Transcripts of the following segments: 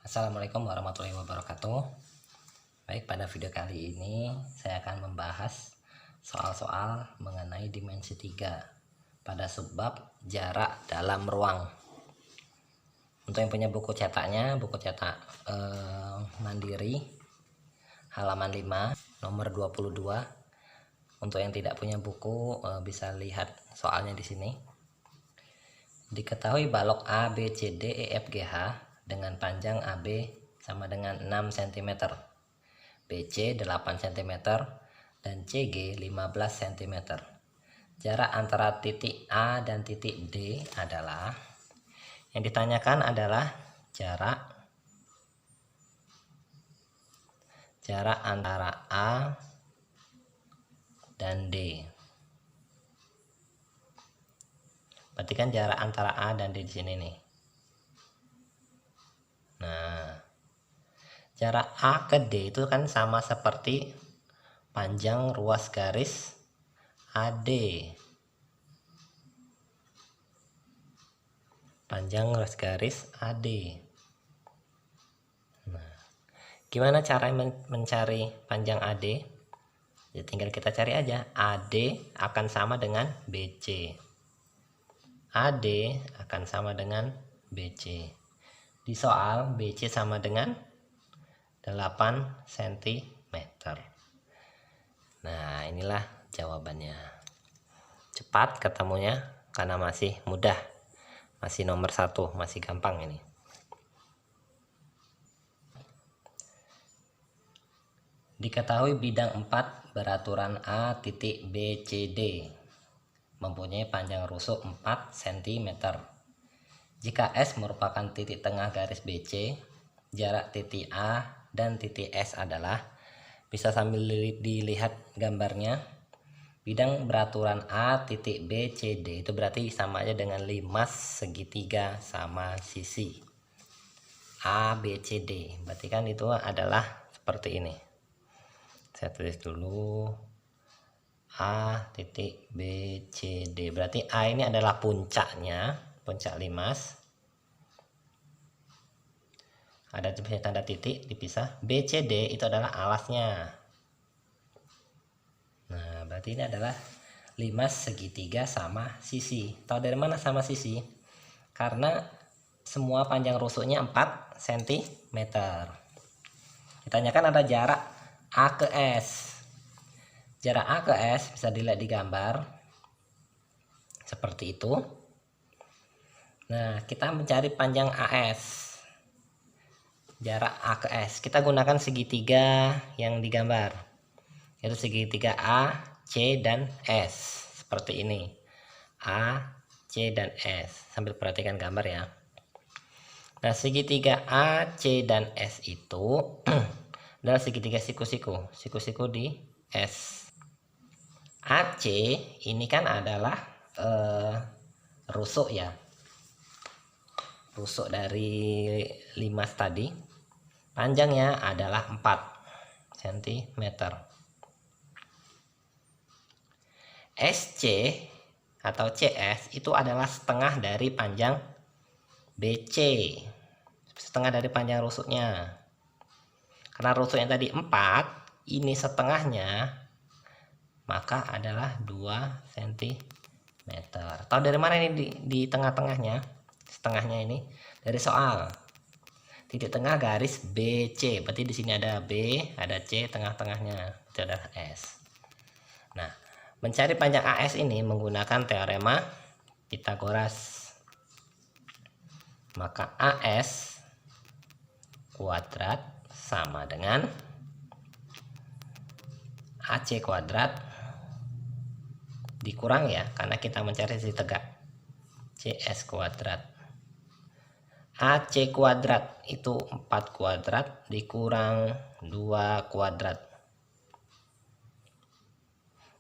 Assalamualaikum warahmatullahi wabarakatuh. Baik, pada video kali ini saya akan membahas soal-soal mengenai dimensi 3 pada subbab jarak dalam ruang. Untuk yang punya buku cetaknya, buku cetak mandiri halaman 5 nomor 22. Untuk yang tidak punya buku bisa lihat soalnya di sini. Diketahui balok A, B, C, D, E, F, G, H dengan panjang AB sama dengan 6 cm, BC 8 cm, dan CG 15 cm. Jarak antara titik A dan titik D adalah, yang ditanyakan adalah jarak antara A dan D. Perhatikan jarak antara A dan D di sini nih. Nah, jarak A ke D itu kan sama seperti panjang ruas garis AD. Panjang ruas garis AD. Nah, gimana cara mencari panjang AD? Ya, tinggal kita cari aja. AD akan sama dengan BC. AD akan sama dengan BC. Di soal BC sama dengan 8 cm. Nah, inilah jawabannya. Cepat ketemunya karena masih mudah. Masih nomor 1, masih gampang ini. Diketahui bidang 4 beraturan A titik B C D mempunyai panjang rusuk 4 cm. Jika S merupakan titik tengah garis BC, jarak titik A dan titik S adalah, bisa sambil dilihat gambarnya, bidang beraturan A titik B C D itu berarti sama aja dengan limas segitiga sama sisi A B C D. Berarti kan itu adalah seperti ini. Saya tulis dulu A titik B C D. Berarti A ini adalah puncaknya, puncak limas. Ada tanda titik dipisah. BCD itu adalah alasnya. Nah, berarti ini adalah limas segitiga sama sisi. Tahu dari mana sama sisi? Karena semua panjang rusuknya 4 cm. Ditanyakan ada jarak A ke S. Jarak A ke S bisa dilihat di gambar seperti itu. Nah, kita mencari panjang AS. Jarak A ke S, kita gunakan segitiga yang digambar, yaitu segitiga A, C, dan S. Seperti ini, A, C, dan S. Sambil perhatikan gambar ya. Nah, segitiga A, C, dan S itu adalah segitiga siku-siku. Siku-siku di S. AC ini kan adalah rusuk ya, rusuk dari limas tadi. Panjangnya adalah 4 cm. SC atau CS itu adalah setengah dari panjang BC. Setengah dari panjang rusuknya. Karena rusuknya tadi 4, ini setengahnya, maka adalah 2 cm. Tahu dari mana ini di tengah-tengahnya? Setengahnya ini dari soal. Titik tengah garis BC, berarti di sini ada B, ada C, tengah-tengahnya itu adalah S. Nah, mencari panjang AS ini menggunakan teorema Pythagoras. Maka AS kuadrat sama dengan AC kuadrat dikurang ya, karena kita mencari sisi tegak, CS kuadrat. AC kuadrat itu 4 kuadrat dikurang 2 kuadrat.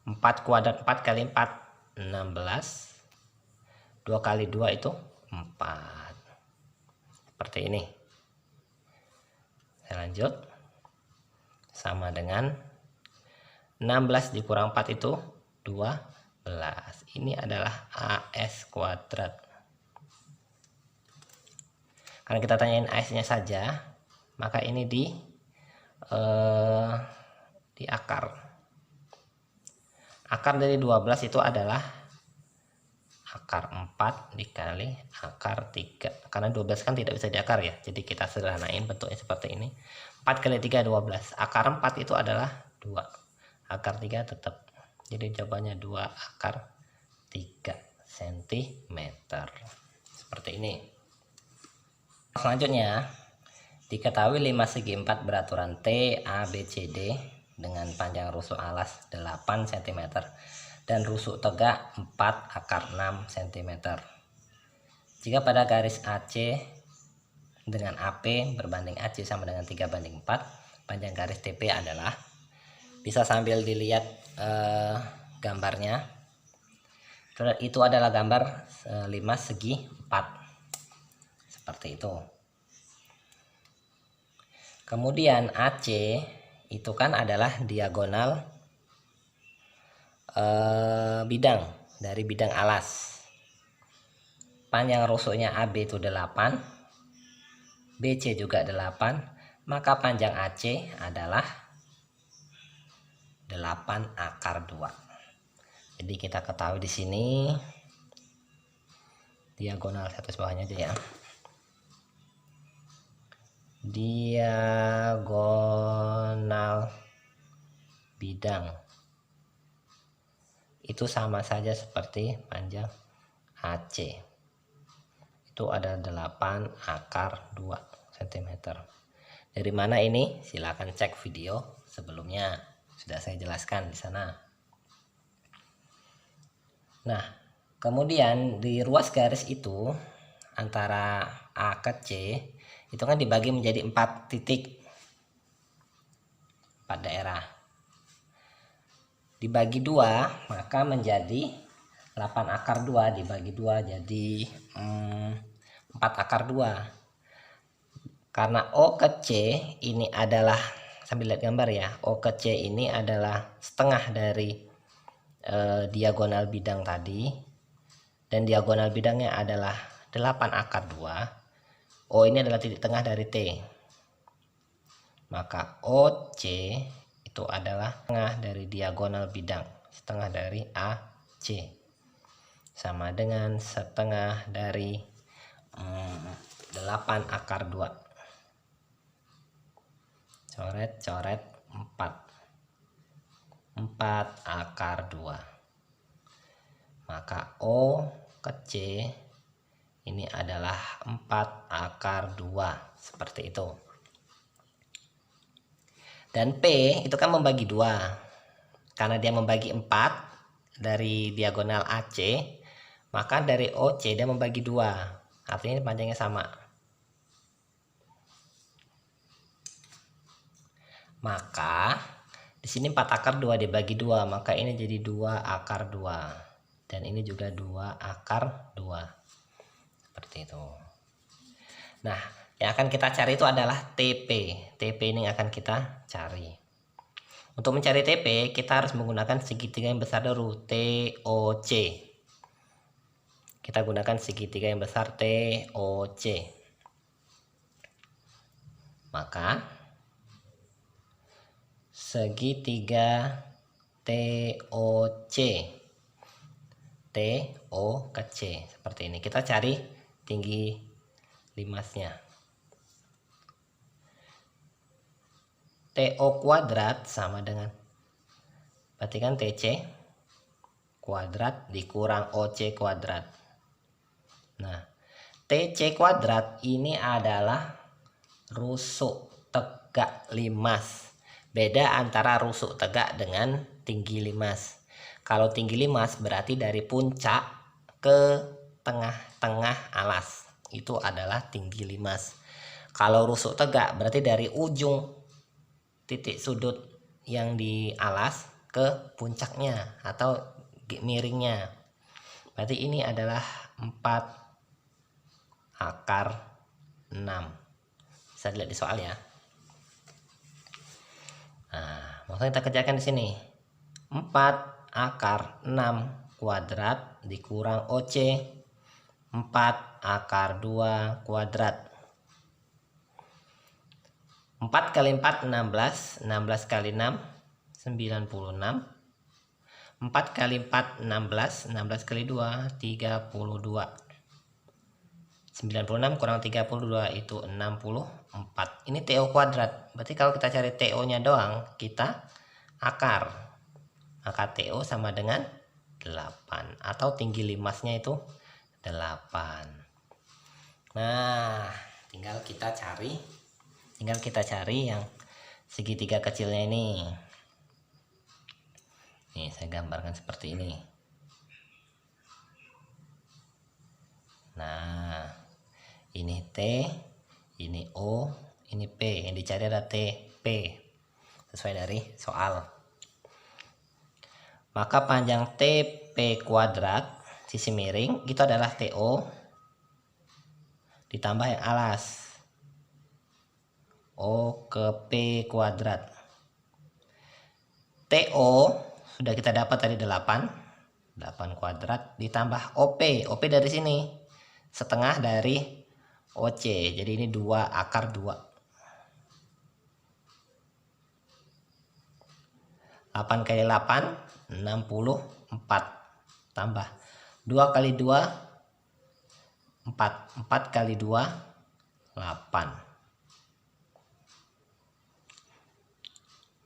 4 kuadrat, 4 kali 4 16. 2 kali 2 itu 4. Seperti ini. Saya lanjut. Sama dengan 16 dikurang 4 itu 12. Ini adalah AS kuadrat. Karena kita tanyain AS nya saja, maka ini di akar. Akar dari 12 itu adalah akar 4 dikali akar 3. Karena 12 kan tidak bisa diakar ya. Jadi kita sederhanain bentuknya seperti ini. 4 kali 3 12. Akar 4 itu adalah 2. Akar 3 tetap. Jadi jawabannya 2 akar 3 cm. Seperti ini. Selanjutnya, diketahui 5 segi 4 beraturan T, A, B, C, D dengan panjang rusuk alas 8 cm dan rusuk tegak 4 akar 6 cm. Jika pada garis AC dengan AP berbanding AC sama dengan 3/4, panjang garis TP adalah, bisa sambil dilihat gambarnya. Itu adalah gambar 5 segi 4. Seperti itu. Kemudian AC itu kan adalah diagonal bidang dari bidang alas. Panjang rusuknya AB itu 8, BC juga 8, maka panjang AC adalah 8 akar 2. Jadi kita ketahui di sini diagonal satu bawahnya aja ya. Diagonal bidang itu sama saja seperti panjang AC, itu ada 8 akar 2 cm. Dari mana ini? Silahkan cek video sebelumnya, sudah saya jelaskan di sana. Nah, kemudian di ruas garis itu antara A ke C itu kan dibagi menjadi 4 titik, 4 daerah. Dibagi 2 maka menjadi 8 akar 2 dibagi 2 jadi 4 akar 2. Karena O ke C ini adalah, sambil lihat gambar ya, O ke C ini adalah setengah dari diagonal bidang tadi, dan diagonal bidangnya adalah 8 akar 2. O ini adalah titik tengah dari T, maka OC itu adalah tengah dari diagonal bidang, setengah dari AC, sama dengan setengah dari 8 akar 2. Coret-coret 4 akar 2. Maka O ke C ini adalah 4 akar 2, seperti itu. Dan P itu kan membagi 2. Karena dia membagi 4 dari diagonal AC, maka dari OC dia membagi 2. Artinya panjangnya sama. Maka di sini 4 akar 2 dibagi 2, maka ini jadi 2 akar 2. Dan ini juga 2 akar 2. Seperti itu. Nah, yang akan kita cari itu adalah TP. TP ini akan kita cari. Untuk mencari TP, kita harus menggunakan segitiga yang besar dulu, TOC. Kita gunakan segitiga yang besar TOC. Maka segitiga TOC, TO ke C, seperti ini. Kita cari tinggi limasnya. TO kuadrat sama dengan, berarti kan TC kuadrat dikurang OC kuadrat. Nah, TC kuadrat ini adalah rusuk tegak limas. Beda antara rusuk tegak dengan tinggi limas. Kalau tinggi limas berarti dari puncak ke tengah-tengah alas, itu adalah tinggi limas. Kalau rusuk tegak berarti dari ujung titik sudut yang di alas ke puncaknya atau miringnya. Berarti ini adalah 4 akar 6. Bisa dilihat di soal ya. Nah, maksudnya kita kerjakan di sini. 4 akar 6 kuadrat dikurang OC 4 akar 2 kuadrat. 4 kali 4 16, 16 kali 6 96, 4 kali 4 16, 16 kali 2 32, 96 kurang 32 itu 64. Ini TO kuadrat, berarti kalau kita cari TO nya doang kita akar, maka TO sama dengan 8 atau tinggi limasnya itu 8. Nah tinggal kita cari yang segitiga kecilnya ini. Nih saya gambarkan seperti ini. Nah ini T, ini O, ini P. Yang dicari ada TP sesuai dari soal. Maka panjang TP kuadrat sisi miring itu adalah TO ditambah yang alas O ke P kuadrat. TO sudah kita dapat tadi 8 kuadrat ditambah OP dari sini setengah dari OC, jadi ini 2 akar 2. 8 kali 8 64 tambah 2 kali 2 4 kali 2 8.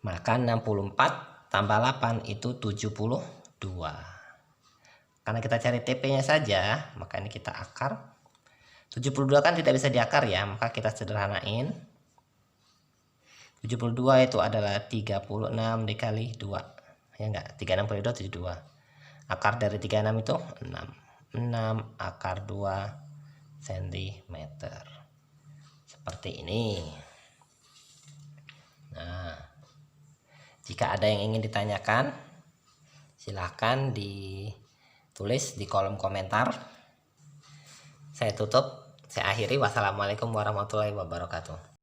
Maka 64 tambah 8 itu 72. Karena kita cari TP nya saja, maka ini kita akar. 72 kan tidak bisa diakar ya, maka kita sederhanain. 72 itu adalah 36 dikali 2. Ya enggak, 36 kali 2 72. Akar dari 36 itu 6. 6 akar 2 cm. Seperti ini. Nah, jika ada yang ingin ditanyakan, silahkan ditulis di kolom komentar. Saya tutup, saya akhiri. Wassalamualaikum warahmatullahi wabarakatuh.